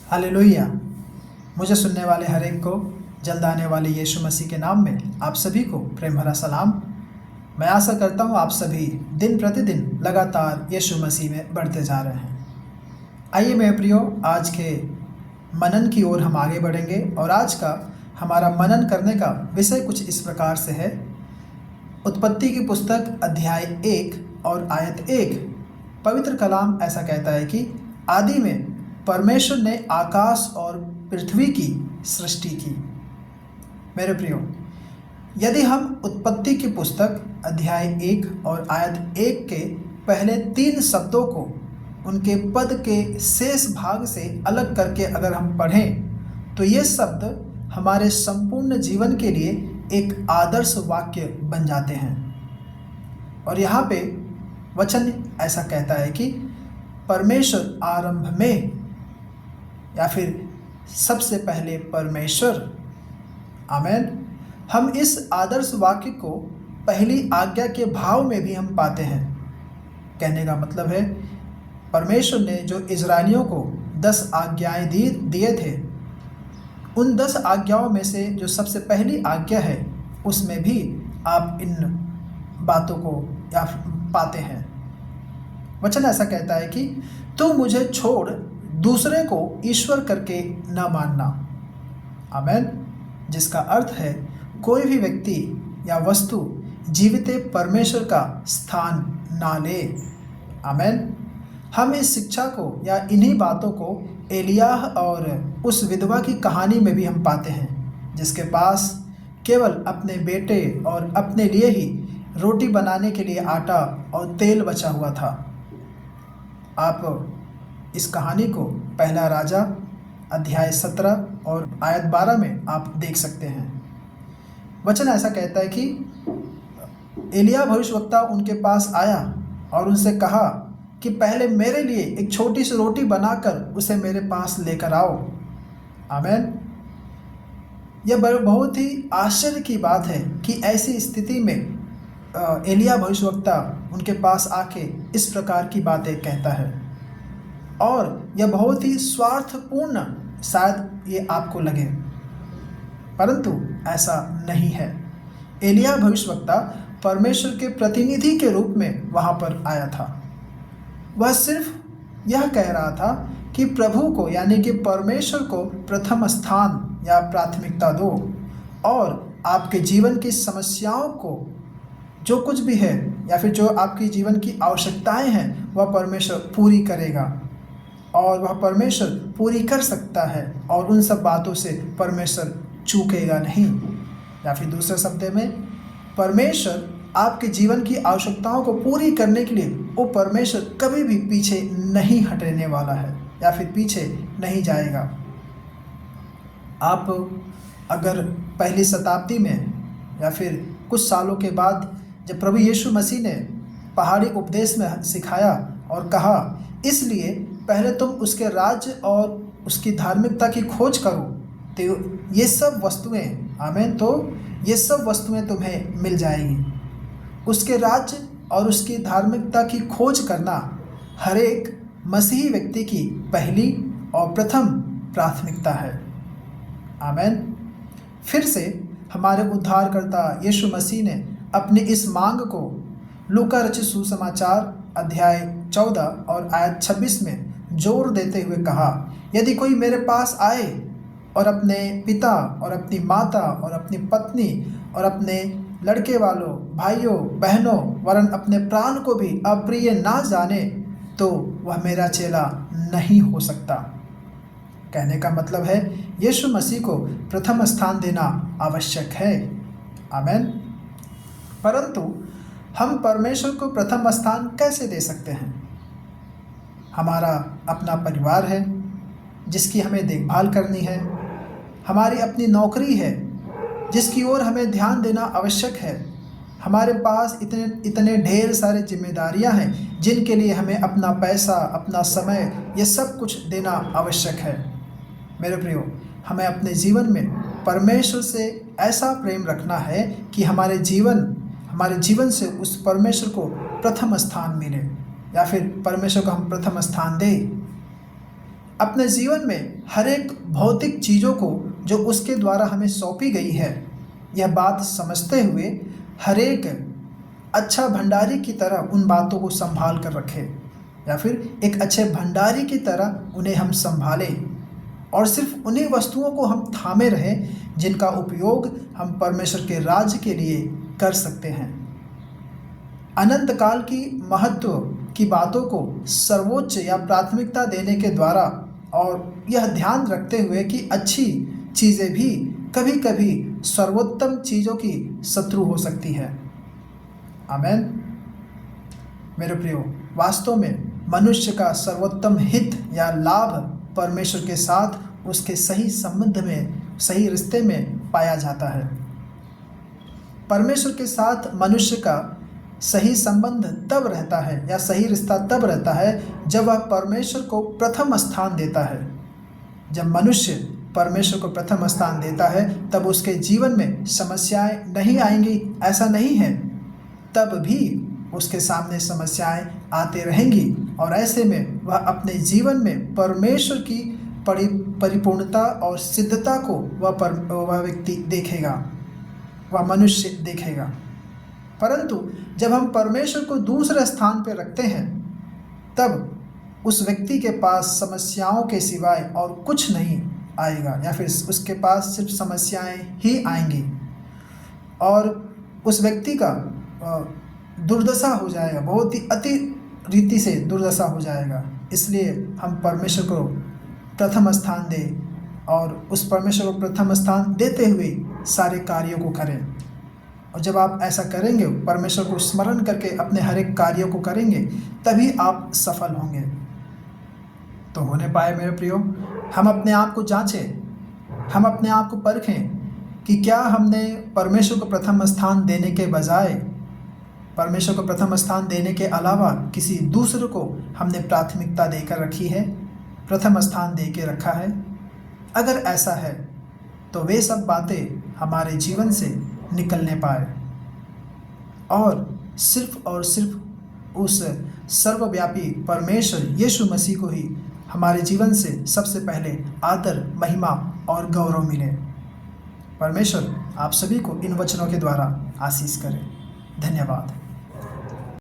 Hallelujah. मुझे सुनने वाले हर एक को जल्द आने वाले यीशु मसीह के नाम में आप सभी को प्रेम भरा सलाम। मैं आशा करता हूँ आप सभी दिन प्रतिदिन लगातार यीशु मसीह में बढ़ते जा रहे हैं। आइए मेरे प्रियो, आज के मनन की ओर हम आगे बढ़ेंगे और आज का हमारा मनन करने का विषय कुछ इस प्रकार से है। उत्पत्ति की पुस्तक अध्याय 1 और आयत 1। पवित्र कलाम ऐसा कहता है कि आदि में परमेश्वर ने आकाश और पृथ्वी की सृष्टि की। मेरे प्रियो, यदि हम उत्पत्ति की पुस्तक अध्याय 1 और आयत 1 के पहले 3 शब्दों को उनके पद के शेष भाग से अलग करके अगर हम पढ़ें तो ये शब्द हमारे संपूर्ण जीवन के लिए एक आदर्श वाक्य बन जाते हैं। और यहाँ पे वचन ऐसा कहता है कि परमेश्वर आरंभ में, या फिर सबसे पहले परमेश्वर। आमेन। हम इस आदर्श वाक्य को पहली आज्ञा के भाव में भी हम पाते हैं। कहने का मतलब है, परमेश्वर ने जो इजरायलियों को 10 आज्ञाएं दिए थे, उन 10 आज्ञाओं में से जो सबसे पहली आज्ञा है उसमें भी आप इन बातों को या पाते हैं। वचन ऐसा कहता है कि तू मुझे छोड़ दूसरे को ईश्वर करके न मानना। आमेन। जिसका अर्थ है कोई भी व्यक्ति या वस्तु जीवित परमेश्वर का स्थान ना ले। आमेन। हम इस शिक्षा को या इन्हीं बातों को एलियाह और उस विधवा की कहानी में भी हम पाते हैं, जिसके पास केवल अपने बेटे और अपने लिए ही रोटी बनाने के लिए आटा और तेल बचा हुआ था। आप इस कहानी को पहला राजा अध्याय 17 और आयत 12 में आप देख सकते हैं। वचन ऐसा कहता है कि एलिय्याह भविष्यवक्ता उनके पास आया और उनसे कहा कि पहले मेरे लिए एक छोटी सी रोटी बनाकर उसे मेरे पास लेकर आओ। आमेन। यह बहुत ही आश्चर्य की बात है कि ऐसी स्थिति में एलिय्याह भविष्यवक्ता उनके पास आके इस प्रकार की बातें कहता है, और यह बहुत ही स्वार्थपूर्ण शायद ये आपको लगे, परंतु ऐसा नहीं है। एलिय्याह भविष्यवक्ता परमेश्वर के प्रतिनिधि के रूप में वहाँ पर आया था। वह सिर्फ यह कह रहा था कि प्रभु को, यानी कि परमेश्वर को प्रथम स्थान या प्राथमिकता दो, और आपके जीवन की समस्याओं को, जो कुछ भी है या फिर जो आपकी जीवन की आवश्यकताएं हैं, वह परमेश्वर पूरी करेगा, और वह परमेश्वर पूरी कर सकता है, और उन सब बातों से परमेश्वर चूकेगा नहीं। या फिर दूसरे शब्द में, परमेश्वर आपके जीवन की आवश्यकताओं को पूरी करने के लिए वो परमेश्वर कभी भी पीछे नहीं हटने वाला है या फिर पीछे नहीं जाएगा। आप अगर पहली शताब्दी में या फिर कुछ सालों के बाद जब प्रभु यीशु मसीह ने पहाड़ी उपदेश में सिखाया और कहा, इसलिए पहले तुम उसके राज्य और उसकी धार्मिकता की खोज करो, तो ये सब वस्तुएं, आमीन, तो ये सब वस्तुएं तुम्हें मिल जाएंगी। उसके राज्य और उसकी धार्मिकता की खोज करना हर एक मसीही व्यक्ति की पहली और प्रथम प्राथमिकता है। आमीन। फिर से हमारे उद्धारकर्ता यीशु मसीह ने अपनी इस मांग को लूका रचित सुसमाचार अध्याय 14 और आयत 26 में जोर देते हुए कहा, यदि कोई मेरे पास आए और अपने पिता और अपनी माता और अपनी पत्नी और अपने लड़के वालों, भाइयों, बहनों, वरन अपने प्राण को भी अप्रिय ना जाने, तो वह मेरा चेला नहीं हो सकता। कहने का मतलब है, यीशु मसीह को प्रथम स्थान देना आवश्यक है। आमीन। परंतु हम परमेश्वर को प्रथम स्थान कैसे दे सकते हैं? हमारा अपना परिवार है जिसकी हमें देखभाल करनी है, हमारी अपनी नौकरी है जिसकी ओर हमें ध्यान देना आवश्यक है, हमारे पास इतने ढेर सारे जिम्मेदारियां हैं जिनके लिए हमें अपना पैसा, अपना समय, ये सब कुछ देना आवश्यक है। मेरे प्रियो, हमें अपने जीवन में परमेश्वर से ऐसा प्रेम रखना है कि हमारे जीवन से उस परमेश्वर को प्रथम स्थान मिले, या फिर परमेश्वर को हम प्रथम स्थान दें। अपने जीवन में हर एक भौतिक चीज़ों को जो उसके द्वारा हमें सौंपी गई है, यह बात समझते हुए हर एक अच्छा भंडारी की तरह उन बातों को संभाल कर रखें, या फिर एक अच्छे भंडारी की तरह उन्हें हम संभालें और सिर्फ उन्हीं वस्तुओं को हम थामे रहें जिनका उपयोग हम परमेश्वर के राज्य के लिए कर सकते हैं। अनंत काल की महत्व की बातों को सर्वोच्च या प्राथमिकता देने के द्वारा और यह ध्यान रखते हुए कि अच्छी चीज़ें भी कभी कभी सर्वोत्तम चीज़ों की शत्रु हो सकती है। आमेन। मेरे प्रियो, वास्तव में मनुष्य का सर्वोत्तम हित या लाभ परमेश्वर के साथ उसके सही संबंध में, सही रिश्ते में पाया जाता है। परमेश्वर के साथ मनुष्य का सही संबंध तब रहता है या सही रिश्ता तब रहता है जब वह परमेश्वर को प्रथम स्थान देता है। जब मनुष्य परमेश्वर को प्रथम स्थान देता है तब उसके जीवन में समस्याएं नहीं आएंगी, ऐसा नहीं है। तब भी उसके सामने समस्याएं आते रहेंगी और ऐसे में वह अपने जीवन में परमेश्वर की परिपूर्णता और सिद्धता को वह व्यक्ति देखेगा, वह मनुष्य देखेगा। परंतु जब हम परमेश्वर को दूसरे स्थान पर रखते हैं तब उस व्यक्ति के पास समस्याओं के सिवाय और कुछ नहीं आएगा, या फिर उसके पास सिर्फ समस्याएं ही आएंगी और उस व्यक्ति का दुर्दशा हो जाएगा, बहुत ही अति रीति से दुर्दशा हो जाएगा। इसलिए हम परमेश्वर को प्रथम स्थान दें और उस परमेश्वर को प्रथम स्थान देते हुए सारे कार्यों को करें। और जब आप ऐसा करेंगे, परमेश्वर को स्मरण करके अपने हर एक कार्यों को करेंगे, तभी आप सफल होंगे। तो होने पाए मेरे प्रियो, हम अपने आप को जांचें, हम अपने आप को परखें कि क्या हमने परमेश्वर को प्रथम स्थान देने के बजाय, परमेश्वर को प्रथम स्थान देने के अलावा किसी दूसरे को हमने प्राथमिकता देकर रखी है, प्रथम स्थान दे के रखा है। अगर ऐसा है तो वे सब बातें हमारे जीवन से निकलने पाए और सिर्फ उस सर्वव्यापी परमेश्वर यीशु मसीह को ही हमारे जीवन से सबसे पहले आदर, महिमा और गौरव मिले। परमेश्वर आप सभी को इन वचनों के द्वारा आशीष करें। धन्यवाद।